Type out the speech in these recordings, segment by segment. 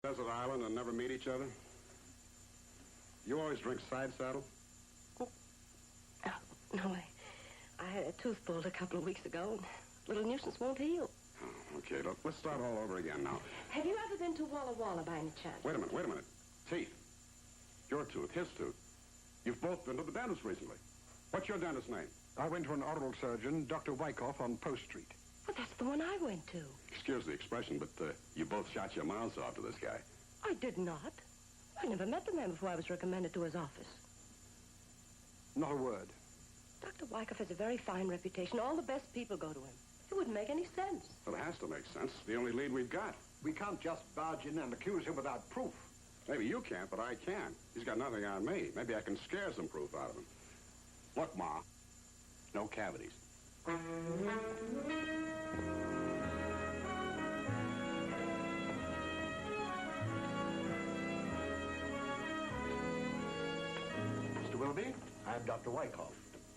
Desert island and never meet each other? You always drink side saddle? Oh, no, I had a tooth pulled a couple of weeks ago, and little nuisance won't heal. Oh, okay, look, let's start all over again now. Have you ever been to Walla Walla by any chance? Wait a minute. Teeth. Your tooth, his tooth. You've both been to the dentist recently. What's your dentist's name? I went to an oral surgeon, Dr. Wyckoff, on Post Street. Well, that's the one I went to. Excuse the expression, but you both shot your mouths off to this guy. I did not. I never met the man before I was recommended to his office. Not a word. Dr. Wyckoff has a very fine reputation. All the best people go to him. It wouldn't make any sense. Well, it has to make sense. It's the only lead we've got. We can't just barge in and accuse him without proof. Maybe you can't, but I can. He's got nothing on me. Maybe I can scare some proof out of him. Look, Ma, no cavities. Mr. Willoughby, I'm Dr. Wyckoff.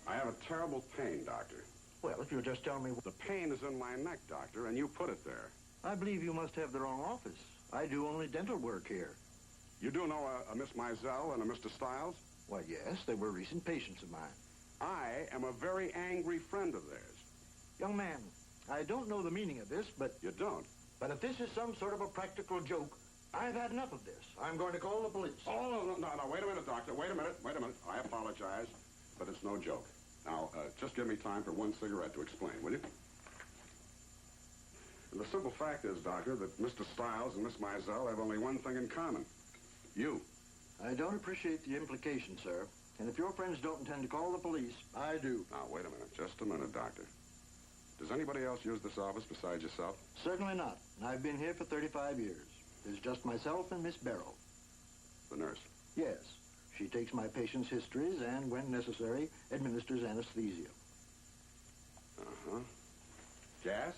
I have a terrible pain, Doctor. Well, if you'll just tell me... The pain is in my neck, Doctor, and you put it there. I believe you must have the wrong office. I do only dental work here. You do know a Miss Mizell and a Mr. Stiles? Why, yes, they were recent patients of mine. I am a very angry friend of theirs. Young man, I don't know the meaning of this, but... You don't? But if this is some sort of a practical joke, I've had enough of this. I'm going to call the police. Oh, no, wait a minute, Doctor. Wait a minute. I apologize, but it's no joke. Now, just give me time for one cigarette to explain, will you? And the simple fact is, Doctor, that Mr. Stiles and Miss Mizell have only one thing in common. You. I don't appreciate the implication, sir. And if your friends don't intend to call the police, I do. Now, wait a minute. Just a minute, Doctor. Does anybody else use this office besides yourself? Certainly not. I've been here for 35 years. There's just myself and Miss Barrow. The nurse? Yes. She takes my patients' histories and, when necessary, administers anesthesia. Uh-huh. Gas?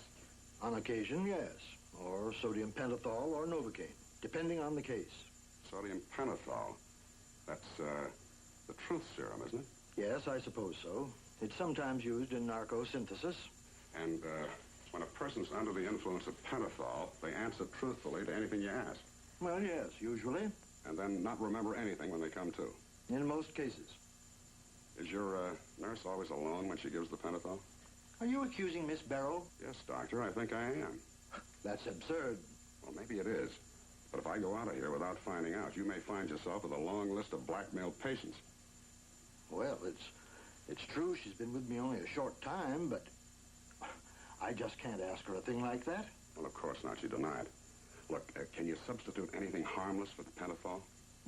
On occasion, yes. Or sodium pentothal or Novocaine, depending on the case. Sodium pentothal. That's, the truth serum, isn't it? Yes, I suppose so. It's sometimes used in narcosynthesis. And, when a person's under the influence of pentothal, they answer truthfully to anything you ask. Well, yes, usually. And then not remember anything when they come to. In most cases. Is your nurse always alone when she gives the pentothal? Are you accusing Miss Barrow? Yes, Doctor, I think I am. That's absurd. Well, maybe it is. But if I go out of here without finding out, you may find yourself with a long list of blackmailed patients. Well, it's true she's been with me only a short time, but I just can't ask her a thing like that. Well, of course not. She denied. Look, can you substitute anything harmless for the pentothal?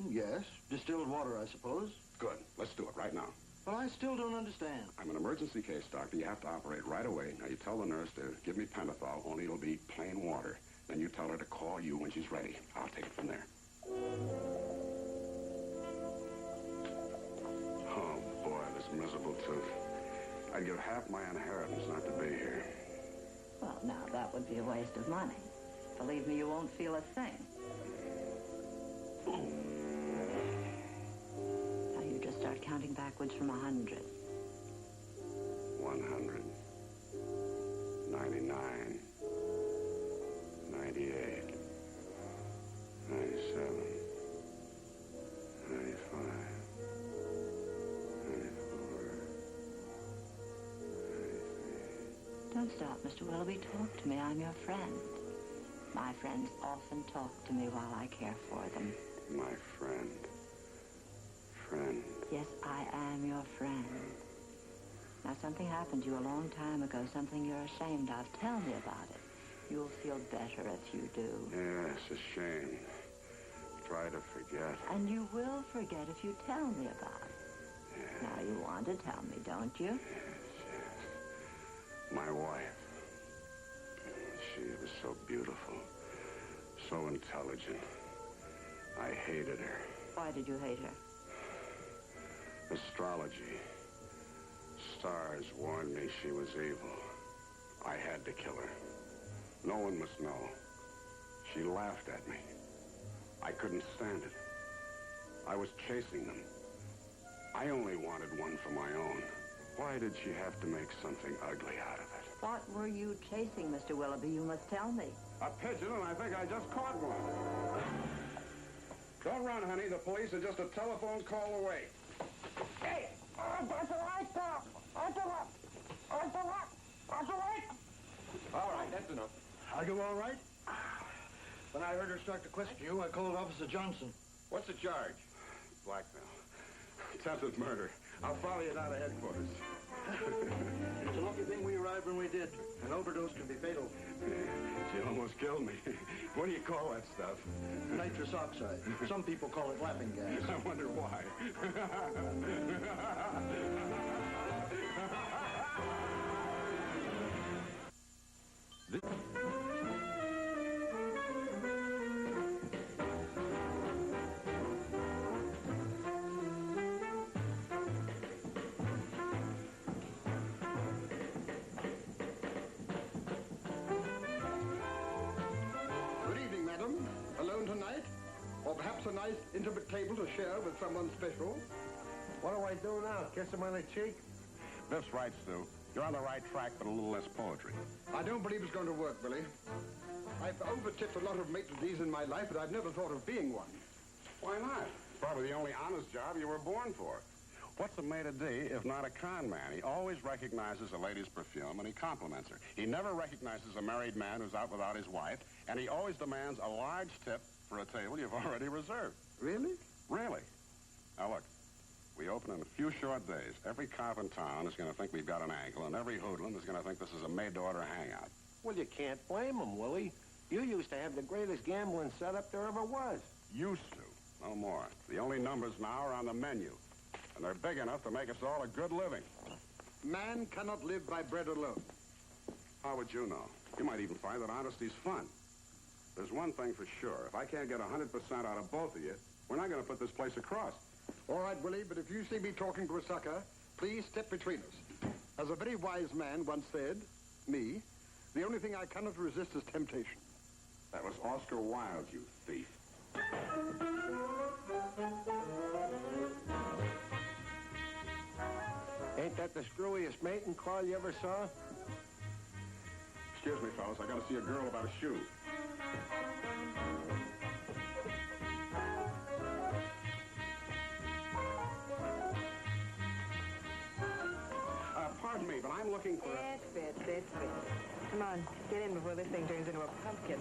Yes. Distilled water, I suppose. Good. Let's do it right now. But I still don't understand. I'm an emergency case, Doctor. You have to operate right away. Now, you tell the nurse to give me pentothal, only it'll be plain water. Then you tell her to call you when she's ready. I'll take it from there. Oh, boy, this miserable tooth. I'd give half my inheritance not to be here. Well, now, that would be a waste of money. Believe me, you won't feel a thing. Now, you just start counting backwards from 100. 100. 99. 98. 97. 95. 94. 93. Don't stop, Mr. Willoughby. Talk to me. I'm your friend. My friends often talk to me while I care for them. My friend. Friend. Yes, I am your friend. Now, something happened to you a long time ago, something you're ashamed of. Tell me about it. You'll feel better if you do. Yes, a shame. Try to forget. And you will forget if you tell me about it. Yes. Now, you want to tell me, don't you? Yes. My wife. She was so beautiful. So intelligent. I hated her. Why did you hate her? Astrology. Stars warned me she was evil. I had to kill her. No one must know. She laughed at me. I couldn't stand it. I was chasing them. I only wanted one for my own. Why did she have to make something ugly out of it? What were you chasing, Mr. Willoughby? You must tell me. A pigeon, and I think I just caught one. Don't run, honey. The police are just a telephone call away. Hey! That's all right, pal. That's all right. That's all right. That's all right. All right, that's enough. Are you all right? When I heard her start to question you, I called Officer Johnson. What's the charge? Blackmail. Attempted murder. I'll follow you down to headquarters. It's a lucky thing we arrived when we did. An overdose can be fatal. She almost killed me. What do you call that stuff? Nitrous oxide. Some people call it laughing gas. I wonder why. Good evening, madam. Alone tonight? Or perhaps a nice, intimate table to share with someone special? What do I do now? Kiss him on the cheek? Biff's right, Stu. You're on the right track, but a little less poetry. I don't believe it's going to work, Billy. I've overtipped a lot of maitres in my life, but I've never thought of being one. Why not? Probably the only honest job you were born for. What's a maitre d' if not a con man? He always recognizes a lady's perfume, and he compliments her. He never recognizes a married man who's out without his wife, and he always demands a large tip for a table you've already reserved. Really? Really? Now, look. We open in a few short days. Every cop in town is going to think we've got an angle, and every hoodlum is going to think this is a made-to-order hangout. Well, you can't blame him, Willie. You used to have the greatest gambling setup there ever was. Used to. No more. The only numbers now are on the menu, and they're big enough to make us all a good living. Man cannot live by bread alone. How would you know? You might even find that honesty's fun. There's one thing for sure. If I can't get 100% out of both of you, we're not going to put this place across. All right, Willie, but if you see me talking to a sucker, please step between us. As a very wise man once said, me, the only thing I cannot resist is temptation. That was Oscar Wilde, you thief. Ain't that the screwiest mating call you ever saw? Excuse me, fellas. I got to see a girl about a shoe. Pardon me, but I'm looking for... It fits, it fits. Come on, get in before this thing turns into a pumpkin.